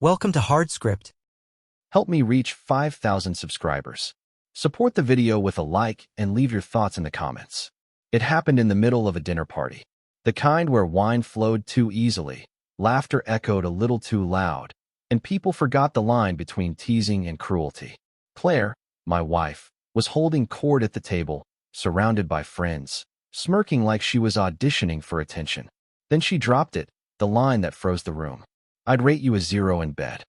Welcome to HardScript. Help me reach 5,000 subscribers. Support the video with a like and leave your thoughts in the comments. It happened in the middle of a dinner party. The kind where wine flowed too easily, laughter echoed a little too loud, and people forgot the line between teasing and cruelty. Claire, my wife, was holding court at the table, surrounded by friends, smirking like she was auditioning for attention. Then she dropped it, the line that froze the room. I'd rate you a 0 in bed.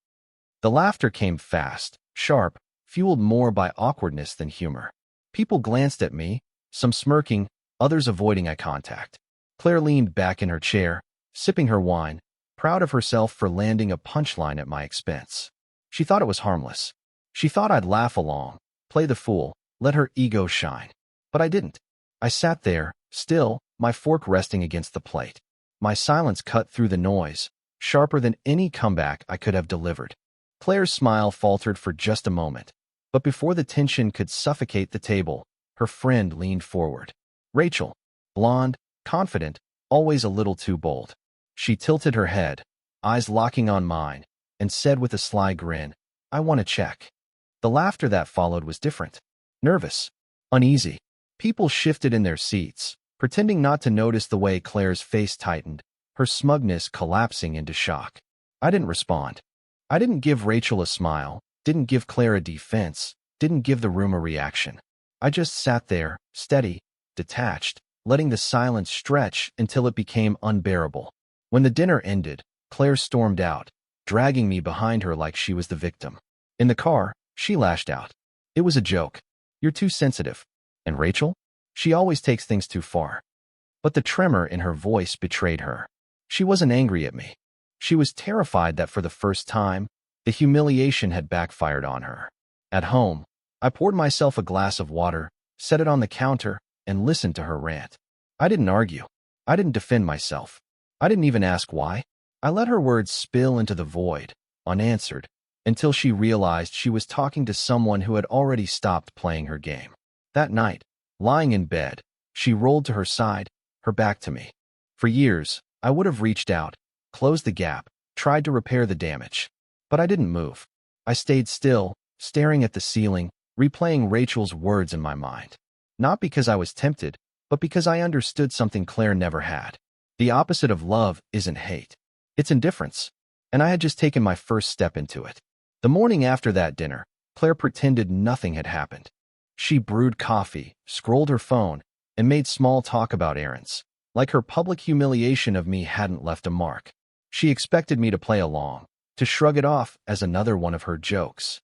The laughter came fast, sharp, fueled more by awkwardness than humor. People glanced at me, some smirking, others avoiding eye contact. Claire leaned back in her chair, sipping her wine, proud of herself for landing a punchline at my expense. She thought it was harmless. She thought I'd laugh along, play the fool, let her ego shine. But I didn't. I sat there, still, my fork resting against the plate. My silence cut through the noise, sharper than any comeback I could have delivered. Claire's smile faltered for just a moment, but before the tension could suffocate the table, her friend leaned forward. Rachel, blonde, confident, always a little too bold. She tilted her head, eyes locking on mine, and said with a sly grin, "I want to check." The laughter that followed was different. Nervous, uneasy. People shifted in their seats, pretending not to notice the way Claire's face tightened, her smugness collapsing into shock. I didn't respond. I didn't give Rachel a smile, didn't give Claire a defense, didn't give the room a reaction. I just sat there, steady, detached, letting the silence stretch until it became unbearable. When the dinner ended, Claire stormed out, dragging me behind her like she was the victim. In the car, she lashed out. It was a joke. You're too sensitive. And Rachel? She always takes things too far. But the tremor in her voice betrayed her. She wasn't angry at me. She was terrified that for the first time, the humiliation had backfired on her. At home, I poured myself a glass of water, set it on the counter, and listened to her rant. I didn't argue. I didn't defend myself. I didn't even ask why. I let her words spill into the void, unanswered, until she realized she was talking to someone who had already stopped playing her game. That night, lying in bed, she rolled to her side, her back to me. For years, I would have reached out, closed the gap, tried to repair the damage. But I didn't move. I stayed still, staring at the ceiling, replaying Rachel's words in my mind. Not because I was tempted, but because I understood something Claire never had. The opposite of love isn't hate. It's indifference. And I had just taken my first step into it. The morning after that dinner, Claire pretended nothing had happened. She brewed coffee, scrolled her phone, and made small talk about errands. Like her public humiliation of me hadn't left a mark. She expected me to play along, to shrug it off as another one of her jokes.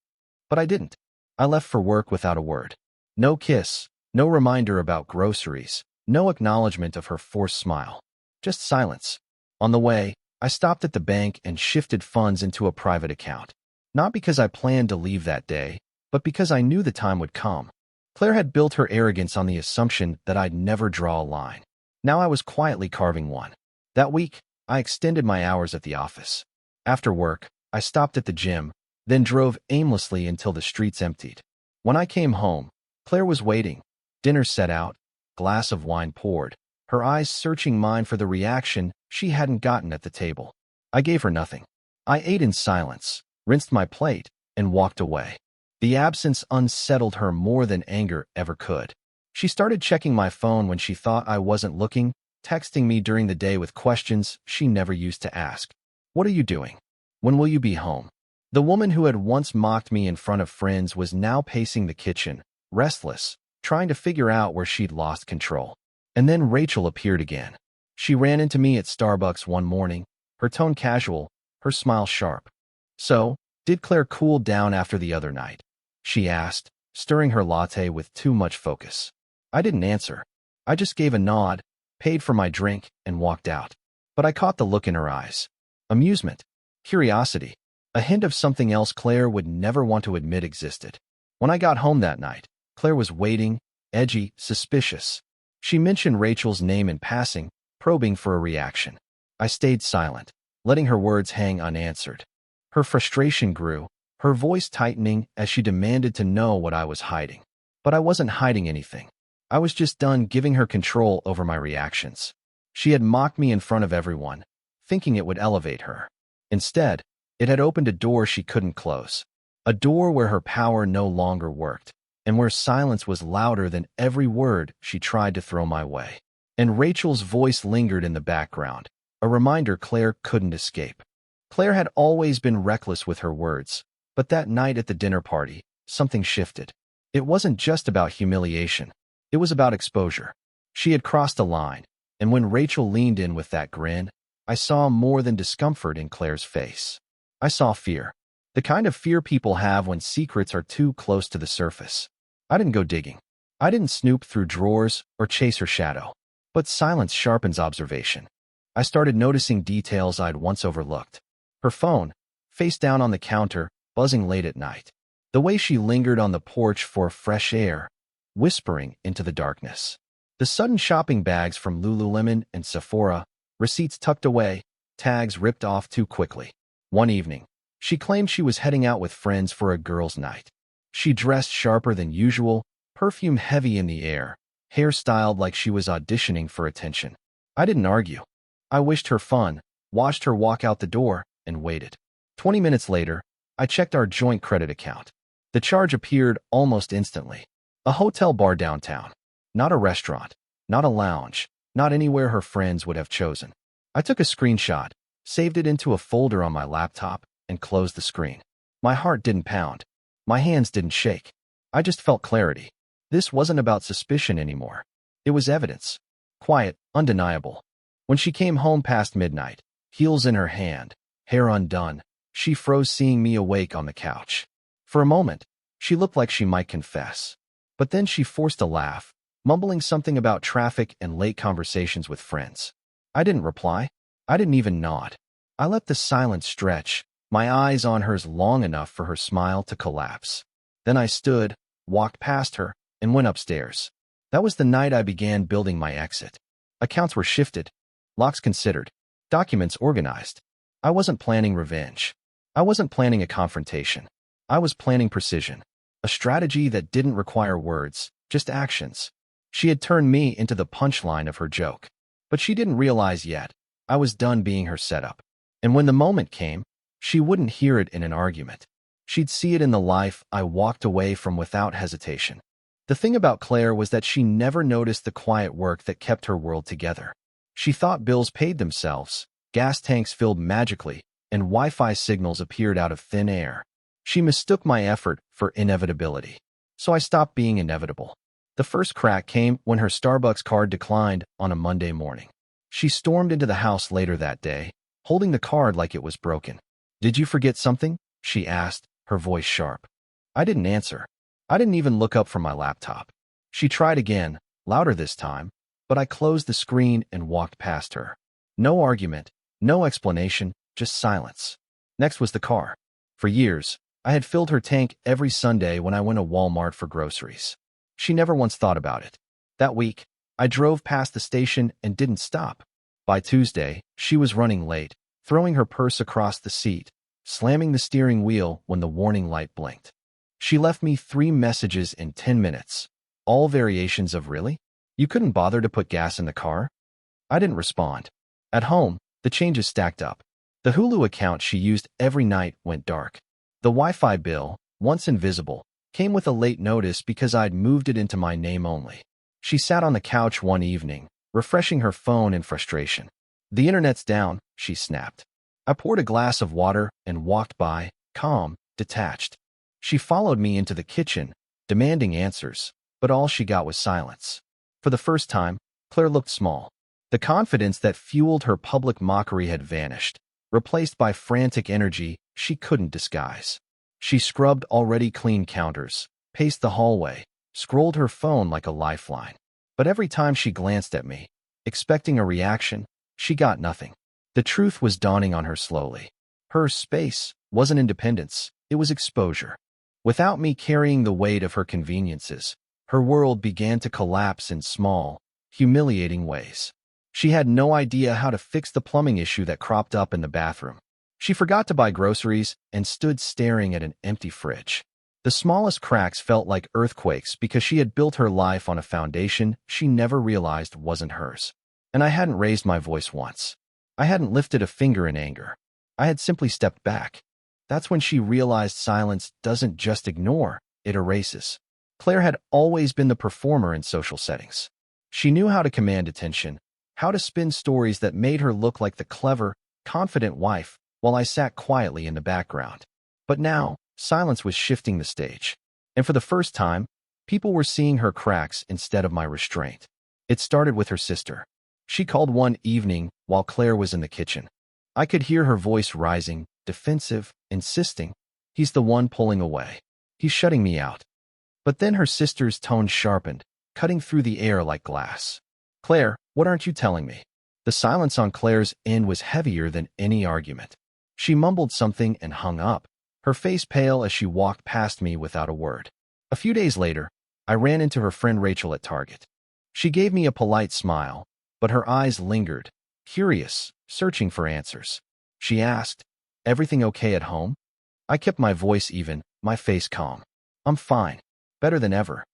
But I didn't. I left for work without a word. No kiss, no reminder about groceries, no acknowledgement of her forced smile. Just silence. On the way, I stopped at the bank and shifted funds into a private account. Not because I planned to leave that day, but because I knew the time would come. Claire had built her arrogance on the assumption that I'd never draw a line. Now I was quietly carving one. That week, I extended my hours at the office. After work, I stopped at the gym, then drove aimlessly until the streets emptied. When I came home, Claire was waiting. Dinner set out, glass of wine poured, her eyes searching mine for the reaction she hadn't gotten at the table. I gave her nothing. I ate in silence, rinsed my plate, and walked away. The absence unsettled her more than anger ever could. She started checking my phone when she thought I wasn't looking, texting me during the day with questions she never used to ask. What are you doing? When will you be home? The woman who had once mocked me in front of friends was now pacing the kitchen, restless, trying to figure out where she'd lost control. And then Rachel appeared again. She ran into me at Starbucks one morning, her tone casual, her smile sharp. "So, did Claire cool down after the other night?" she asked, stirring her latte with too much focus. I didn't answer. I just gave a nod, paid for my drink, and walked out. But I caught the look in her eyes. Amusement, curiosity, a hint of something else Claire would never want to admit existed. When I got home that night, Claire was waiting, edgy, suspicious. She mentioned Rachel's name in passing, probing for a reaction. I stayed silent, letting her words hang unanswered. Her frustration grew, her voice tightening as she demanded to know what I was hiding. But I wasn't hiding anything. I was just done giving her control over my reactions. She had mocked me in front of everyone, thinking it would elevate her. Instead, It had opened a door she couldn't close, a door where her power no longer worked, and where silence was louder than every word she tried to throw my way. And Rachel's voice lingered in the background, a reminder Claire couldn't escape. Claire had always been reckless with her words, but that night at the dinner party, something shifted. It wasn't just about humiliation. It was about exposure. She had crossed a line, and when Rachel leaned in with that grin, I saw more than discomfort in Claire's face. I saw fear. The kind of fear people have when secrets are too close to the surface. I didn't go digging. I didn't snoop through drawers or chase her shadow. But silence sharpens observation. I started noticing details I'd once overlooked. Her phone, face down on the counter, buzzing late at night. The way she lingered on the porch for fresh air, whispering into the darkness. The sudden shopping bags from Lululemon and Sephora, receipts tucked away, tags ripped off too quickly. One evening, she claimed she was heading out with friends for a girls' night. She dressed sharper than usual, perfume heavy in the air, hair styled like she was auditioning for attention. I didn't argue. I wished her fun, watched her walk out the door, and waited. 20 minutes later, I checked our joint credit account. The charge appeared almost instantly. A hotel bar downtown. Not a restaurant. Not a lounge. Not anywhere her friends would have chosen. I took a screenshot, saved it into a folder on my laptop, and closed the screen. My heart didn't pound. My hands didn't shake. I just felt clarity. This wasn't about suspicion anymore. It was evidence. Quiet, undeniable. When she came home past midnight, heels in her hand, hair undone, she froze seeing me awake on the couch. For a moment, she looked like she might confess. But then she forced a laugh, mumbling something about traffic and late conversations with friends. I didn't reply. I didn't even nod. I let the silence stretch, my eyes on hers long enough for her smile to collapse. Then I stood, walked past her, and went upstairs. That was the night I began building my exit. Accounts were shifted, locks considered, documents organized. I wasn't planning revenge. I wasn't planning a confrontation. I was planning precision, a strategy that didn't require words, just actions. She had turned me into the punchline of her joke. But she didn't realize yet, I was done being her setup. And when the moment came, she wouldn't hear it in an argument. She'd see it in the life I walked away from without hesitation. The thing about Claire was that she never noticed the quiet work that kept her world together. She thought bills paid themselves, gas tanks filled magically, and Wi-Fi signals appeared out of thin air. She mistook my effort for inevitability. So I stopped being inevitable. The first crack came when her Starbucks card declined on a Monday morning. She stormed into the house later that day, holding the card like it was broken. "Did you forget something?" she asked, her voice sharp. I didn't answer. I didn't even look up from my laptop. She tried again, louder this time, but I closed the screen and walked past her. No argument, no explanation, just silence. Next was the car. For years, I had filled her tank every Sunday when I went to Walmart for groceries. She never once thought about it. That week, I drove past the station and didn't stop. By Tuesday, she was running late, throwing her purse across the seat, slamming the steering wheel when the warning light blinked. She left me 3 messages in 10 minutes, all variations of "Really? You couldn't bother to put gas in the car?" I didn't respond. At home, the changes stacked up. The Hulu account she used every night went dark. The Wi-Fi bill, once invisible, came with a late notice because I'd moved it into my name only. She sat on the couch one evening, refreshing her phone in frustration. "The internet's down," she snapped. I poured a glass of water and walked by, calm, detached. She followed me into the kitchen, demanding answers, but all she got was silence. For the first time, Claire looked small. The confidence that fueled her public mockery had vanished, replaced by frantic energy she couldn't disguise. She scrubbed already clean counters, paced the hallway, scrolled her phone like a lifeline. But every time she glanced at me, expecting a reaction, she got nothing. The truth was dawning on her slowly. Her space wasn't independence, it was exposure. Without me carrying the weight of her conveniences, her world began to collapse in small, humiliating ways. She had no idea how to fix the plumbing issue that cropped up in the bathroom. She forgot to buy groceries and stood staring at an empty fridge. The smallest cracks felt like earthquakes because she had built her life on a foundation she never realized wasn't hers. And I hadn't raised my voice once. I hadn't lifted a finger in anger. I had simply stepped back. That's when she realized silence doesn't just ignore, it erases. Claire had always been the performer in social settings. She knew how to command attention, how to spin stories that made her look like the clever, confident wife, while I sat quietly in the background. But now, silence was shifting the stage. And for the first time, people were seeing her cracks instead of my restraint. It started with her sister. She called one evening while Claire was in the kitchen. I could hear her voice rising, defensive, insisting, "He's the one pulling away. He's shutting me out." But then her sister's tone sharpened, cutting through the air like glass. "Claire, what aren't you telling me?" The silence on Claire's end was heavier than any argument. She mumbled something and hung up, her face pale as she walked past me without a word. A few days later, I ran into her friend Rachel at Target. She gave me a polite smile, but her eyes lingered, curious, searching for answers. She asked, "Everything okay at home?" I kept my voice even, my face calm. "I'm fine. Better than ever."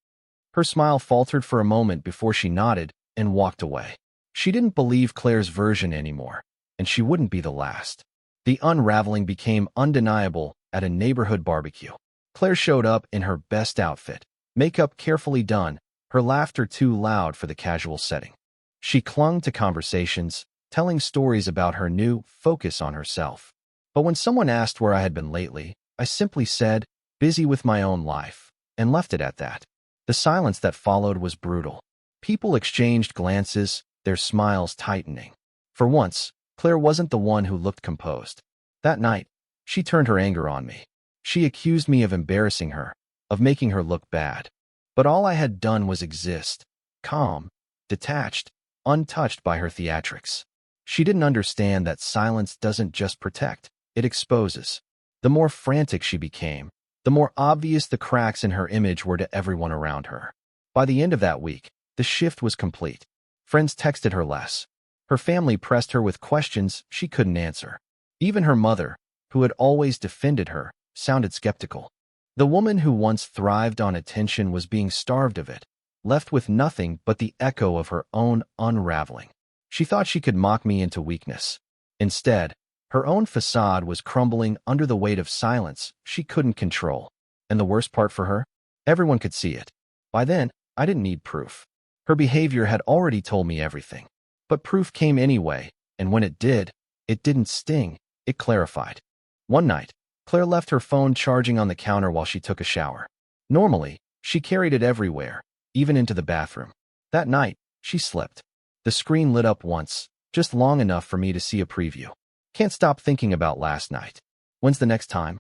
Her smile faltered for a moment before she nodded and walked away. She didn't believe Claire's version anymore, and she wouldn't be the last. The unraveling became undeniable at a neighborhood barbecue. Claire showed up in her best outfit, makeup carefully done, her laughter too loud for the casual setting. She clung to conversations, telling stories about her new focus on herself. But when someone asked where I had been lately, I simply said, "Busy with my own life," and left it at that. The silence that followed was brutal. People exchanged glances, their smiles tightening. For once, Claire wasn't the one who looked composed. That night, she turned her anger on me. She accused me of embarrassing her, of making her look bad. But all I had done was exist, calm, detached, untouched by her theatrics. She didn't understand that silence doesn't just protect, it exposes. The more frantic she became, the more obvious the cracks in her image were to everyone around her. By the end of that week, the shift was complete. Friends texted her less. Her family pressed her with questions she couldn't answer. Even her mother, who had always defended her, sounded skeptical. The woman who once thrived on attention was being starved of it, left with nothing but the echo of her own unraveling. She thought she could mock me into weakness. Instead, her own facade was crumbling under the weight of silence she couldn't control. And the worst part for her? Everyone could see it. By then, I didn't need proof. Her behavior had already told me everything. But proof came anyway, and when it didn't sting, it clarified. One night, Claire left her phone charging on the counter while she took a shower. Normally, she carried it everywhere, even into the bathroom. That night, she slipped. The screen lit up once, just long enough for me to see a preview. Can't stop thinking about last night. When's the next time?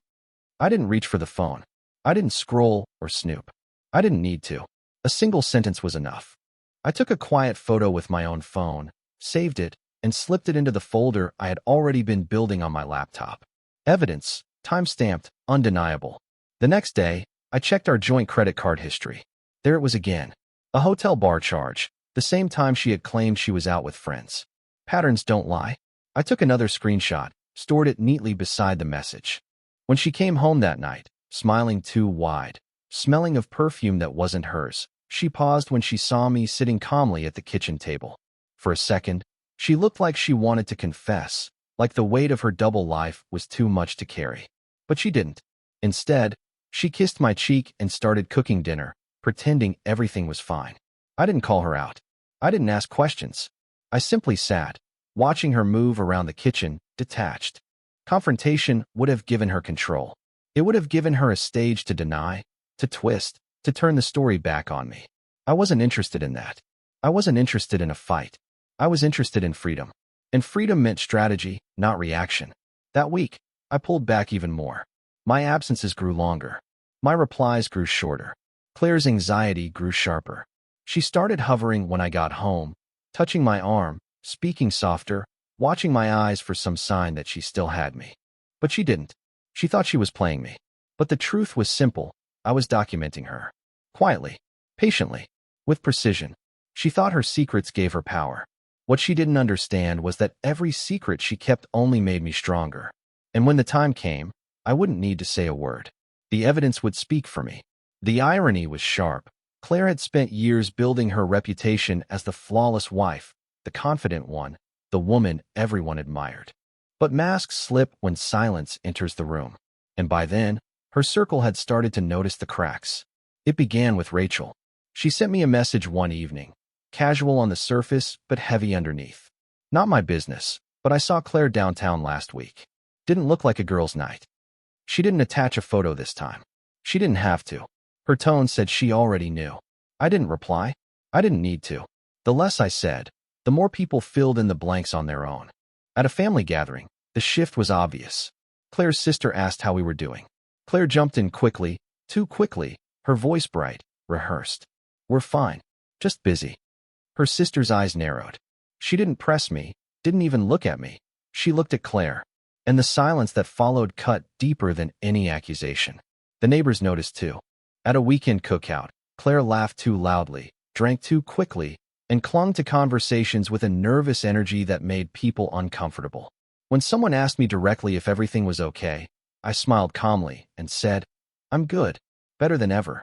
I didn't reach for the phone. I didn't scroll or snoop. I didn't need to. A single sentence was enough. I took a quiet photo with my own phone, saved it, and slipped it into the folder I had already been building on my laptop. Evidence, time-stamped, undeniable. The next day, I checked our joint credit card history. There it was again. A hotel bar charge, the same time she had claimed she was out with friends. Patterns don't lie. I took another screenshot, stored it neatly beside the message. When she came home that night, smiling too wide, smelling of perfume that wasn't hers, she paused when she saw me sitting calmly at the kitchen table. For a second, she looked like she wanted to confess, like the weight of her double life was too much to carry. But she didn't. Instead, she kissed my cheek and started cooking dinner, pretending everything was fine. I didn't call her out. I didn't ask questions. I simply sat, watching her move around the kitchen, detached. Confrontation would have given her control. It would have given her a stage to deny, to twist, to turn the story back on me. I wasn't interested in that. I wasn't interested in a fight. I was interested in freedom. And freedom meant strategy, not reaction. That week, I pulled back even more. My absences grew longer. My replies grew shorter. Claire's anxiety grew sharper. She started hovering when I got home, touching my arm, speaking softer, watching my eyes for some sign that she still had me. But she didn't. She thought she was playing me. But the truth was simple. I was documenting her. Quietly, patiently, with precision. She thought her secrets gave her power. What she didn't understand was that every secret she kept only made me stronger. And when the time came, I wouldn't need to say a word. The evidence would speak for me. The irony was sharp. Claire had spent years building her reputation as the flawless wife, the confident one, the woman everyone admired. But masks slip when silence enters the room. And by then, her circle had started to notice the cracks. It began with Rachel. She sent me a message one evening, casual on the surface but heavy underneath. Not my business, but I saw Claire downtown last week. Didn't look like a girl's night. She didn't attach a photo this time. She didn't have to. Her tone said she already knew. I didn't reply. I didn't need to. The less I said, the more people filled in the blanks on their own. At a family gathering, the shift was obvious. Claire's sister asked how we were doing. Claire jumped in quickly, too quickly, her voice bright, rehearsed. We're fine. Just busy. Her sister's eyes narrowed. She didn't press me, didn't even look at me. She looked at Claire, and the silence that followed cut deeper than any accusation. The neighbors noticed too. At a weekend cookout, Claire laughed too loudly, drank too quickly, and clung to conversations with a nervous energy that made people uncomfortable. When someone asked me directly if everything was okay, I smiled calmly and said, I'm good, better than ever.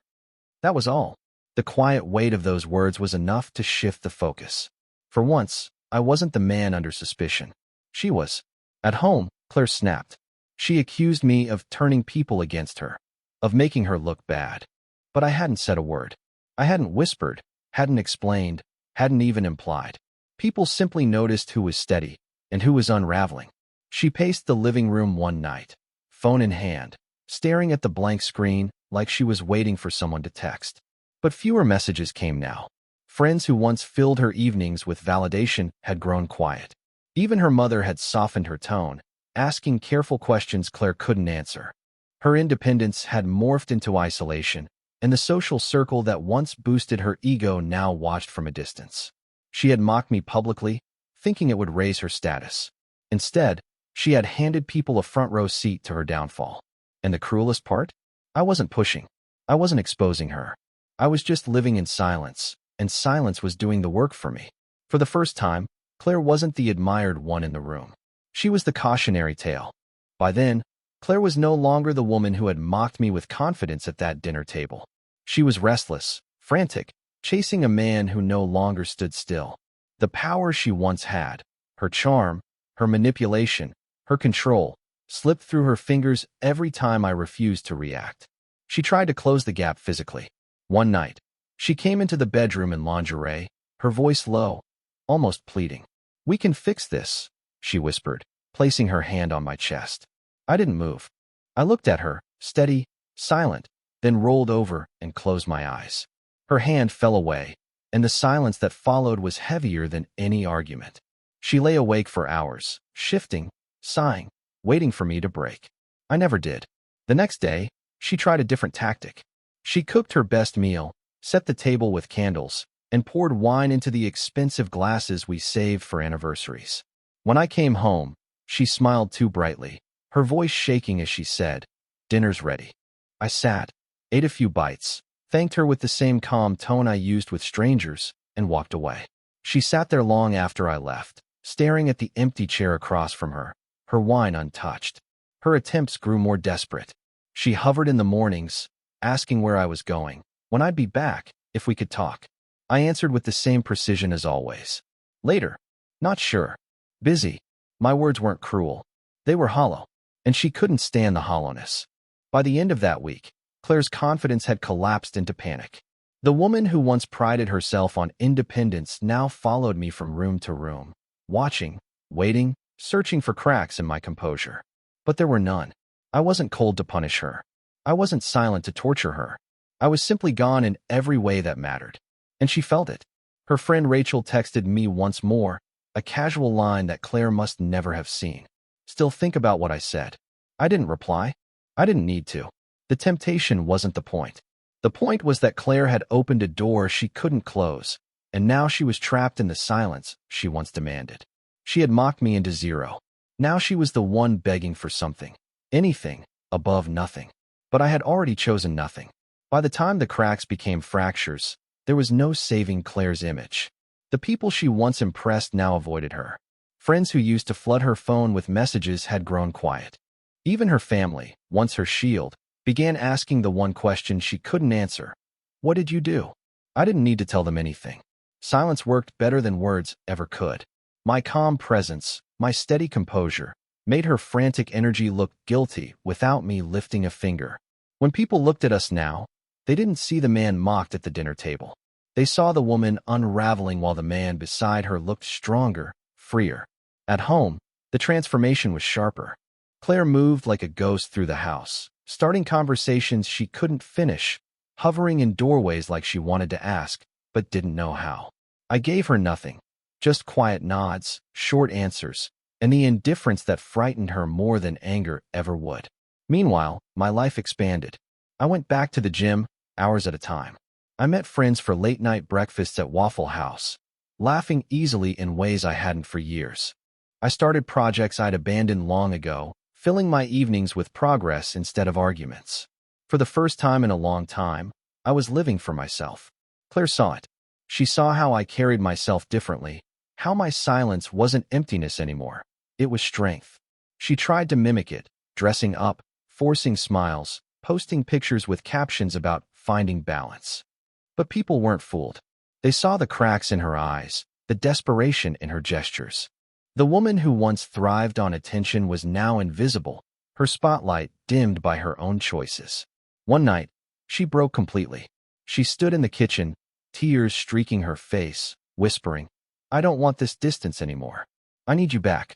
That was all. The quiet weight of those words was enough to shift the focus. For once, I wasn't the man under suspicion. She was. At home, Claire snapped. She accused me of turning people against her, of making her look bad. But I hadn't said a word. I hadn't whispered, hadn't explained, hadn't even implied. People simply noticed who was steady and who was unraveling. She paced the living room one night, phone in hand, staring at the blank screen like she was waiting for someone to text. But fewer messages came now. Friends who once filled her evenings with validation had grown quiet. Even her mother had softened her tone, asking careful questions Claire couldn't answer. Her independence had morphed into isolation, and the social circle that once boosted her ego now watched from a distance. She had mocked me publicly, thinking it would raise her status. Instead, she had handed people a front-row seat to her downfall. And the cruelest part? I wasn't pushing. I wasn't exposing her. I was just living in silence, and silence was doing the work for me. For the first time, Claire wasn't the admired one in the room. She was the cautionary tale. By then, Claire was no longer the woman who had mocked me with confidence at that dinner table. She was restless, frantic, chasing a man who no longer stood still. The power she once had, her charm, her manipulation, her control, slipped through her fingers every time I refused to react. She tried to close the gap physically. One night, she came into the bedroom in lingerie, her voice low, almost pleading. We can fix this, she whispered, placing her hand on my chest. I didn't move. I looked at her, steady, silent, then rolled over and closed my eyes. Her hand fell away, and the silence that followed was heavier than any argument. She lay awake for hours, shifting, sighing, waiting for me to break. I never did. The next day, she tried a different tactic. She cooked her best meal, set the table with candles, and poured wine into the expensive glasses we saved for anniversaries. When I came home, she smiled too brightly, her voice shaking as she said, "Dinner's ready." I sat, ate a few bites, thanked her with the same calm tone I used with strangers, and walked away. She sat there long after I left, staring at the empty chair across from her, her wine untouched. Her attempts grew more desperate. She hovered in the mornings, asking where I was going, when I'd be back, if we could talk. I answered with the same precision as always. Later. Not sure. Busy. My words weren't cruel. They were hollow, and she couldn't stand the hollowness. By the end of that week, Claire's confidence had collapsed into panic. The woman who once prided herself on independence now followed me from room to room, watching, waiting, searching for cracks in my composure. But there were none. I wasn't cold to punish her. I wasn't silent to torture her. I was simply gone in every way that mattered. And she felt it. Her friend Rachel texted me once more, a casual line that Claire must never have seen. Still think about what I said. I didn't reply. I didn't need to. The temptation wasn't the point. The point was that Claire had opened a door she couldn't close, and now she was trapped in the silence she once demanded. She had mocked me into zero. Now she was the one begging for something. Anything, above nothing. But I had already chosen nothing. By the time the cracks became fractures, there was no saving Claire's image. The people she once impressed now avoided her. Friends who used to flood her phone with messages had grown quiet. Even her family, once her shield, began asking the one question she couldn't answer. What did you do? I didn't need to tell them anything. Silence worked better than words ever could. My calm presence, my steady composure, made her frantic energy look guilty without me lifting a finger. When people looked at us now, they didn't see the man mocked at the dinner table. They saw the woman unraveling while the man beside her looked stronger, freer. At home, the transformation was sharper. Claire moved like a ghost through the house, starting conversations she couldn't finish, hovering in doorways like she wanted to ask, but didn't know how. I gave her nothing, just quiet nods, short answers, and the indifference that frightened her more than anger ever would. Meanwhile, my life expanded. I went back to the gym, hours at a time. I met friends for late-night breakfasts at Waffle House, laughing easily in ways I hadn't for years. I started projects I'd abandoned long ago, filling my evenings with progress instead of arguments. For the first time in a long time, I was living for myself. Claire saw it. She saw how I carried myself differently, how my silence wasn't emptiness anymore. It was strength. She tried to mimic it, dressing up, forcing smiles, posting pictures with captions about finding balance. But people weren't fooled. They saw the cracks in her eyes, the desperation in her gestures. The woman who once thrived on attention was now invisible, her spotlight dimmed by her own choices. One night, she broke completely. She stood in the kitchen, tears streaking her face, whispering, "I don't want this distance anymore. I need you back."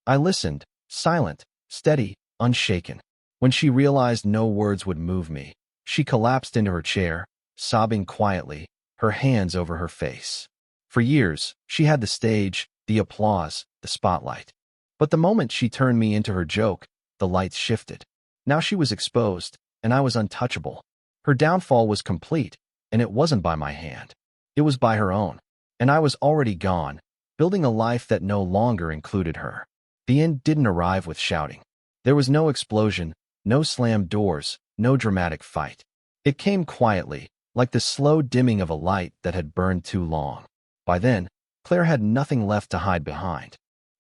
I listened, silent, steady, unshaken. When she realized no words would move me, she collapsed into her chair, sobbing quietly, her hands over her face. For years, she had the stage, the applause, the spotlight. But the moment she turned me into her joke, the lights shifted. Now she was exposed, and I was untouchable. Her downfall was complete, and it wasn't by my hand. It was by her own. And I was already gone, building a life that no longer included her. The end didn't arrive with shouting. There was no explosion, no slammed doors, no dramatic fight. It came quietly, like the slow dimming of a light that had burned too long. By then, Claire had nothing left to hide behind.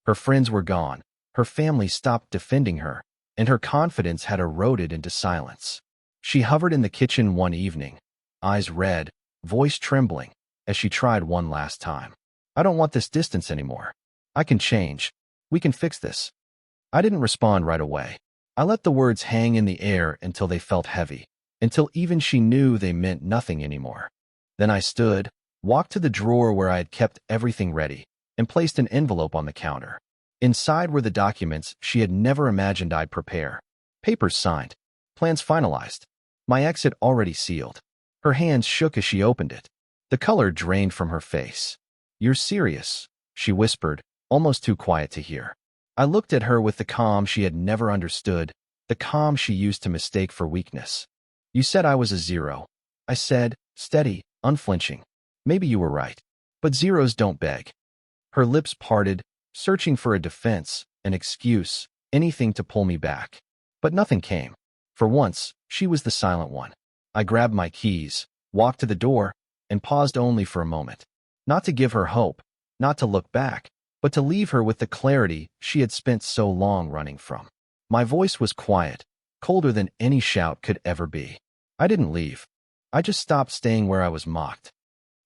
Her friends were gone, her family stopped defending her, and her confidence had eroded into silence. She hovered in the kitchen one evening, eyes red, voice trembling, as she tried one last time. "I don't want this distance anymore. I can change. We can fix this." I didn't respond right away. I let the words hang in the air until they felt heavy, until even she knew they meant nothing anymore. Then I stood, walked to the drawer where I had kept everything ready, and placed an envelope on the counter. Inside were the documents she had never imagined I'd prepare. Papers signed, plans finalized, my exit already sealed. Her hands shook as she opened it. The color drained from her face. "You're serious," she whispered, almost too quiet to hear. I looked at her with the calm she had never understood, the calm she used to mistake for weakness. "You said I was a zero." I said, steady, unflinching. "Maybe you were right. But zeros don't beg." Her lips parted, searching for a defense, an excuse, anything to pull me back. But nothing came. For once, she was the silent one. I grabbed my keys, walked to the door, and paused only for a moment. Not to give her hope, not to look back, but to leave her with the clarity she had spent so long running from. My voice was quiet, colder than any shout could ever be. I didn't leave. I just stopped staying where I was mocked.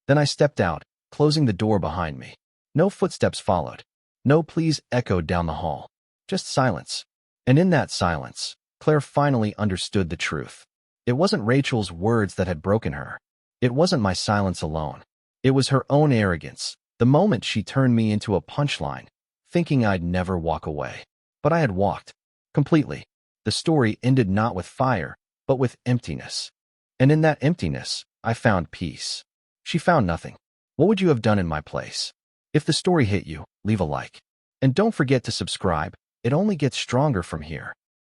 Then I stepped out, closing the door behind me. No footsteps followed. No pleas echoed down the hall. Just silence. And in that silence, Claire finally understood the truth. It wasn't Rachel's words that had broken her. It wasn't my silence alone. It was her own arrogance, the moment she turned me into a punchline, thinking I'd never walk away. But I had walked. Completely. The story ended not with fire, but with emptiness. And in that emptiness, I found peace. She found nothing. What would you have done in my place? If the story hit you, leave a like. And don't forget to subscribe. It only gets stronger from here.